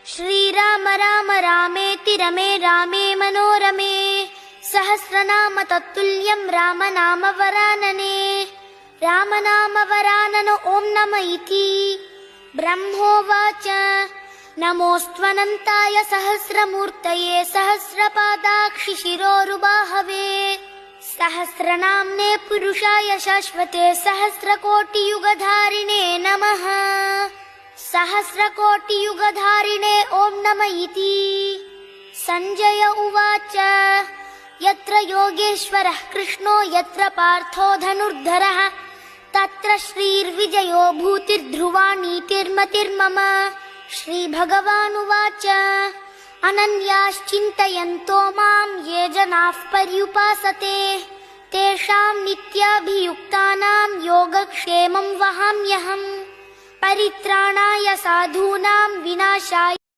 श्रीराम राम रामेति रमे रामे मनोरमे सहस्रनाम तत्तुल्यं रामनाम वरानने रामनाम वरानन ओं नम इति ब्रह्मोवाच नमोऽस्त्वनन्ताय सहस्रमूर्तये सहस्रपादाक्षि शिरोरुबाहवे सहस्रनाम्ने पुरुषाय शाश्वते सहस्रकोटियुगधारिणे नमः सहस्रकोटियुगधारिणे ओं नम इति संजय उवाच यत्र योगेश्वरः कृष्णो यत्र पार्थो धनुर्धरः तत्र श्रीर्विजयो भूतिर्ध्रुवा नीतिर्मतिर्मम श्रीभगवानुवाच अनन्याश्चिन्तयन्तो मां ये जनाः पर्युपासते तेषां नित्याभियुक्तानां योगक्षेमं वहाम्यहम् परित्राणाय साधूनां विनाशाय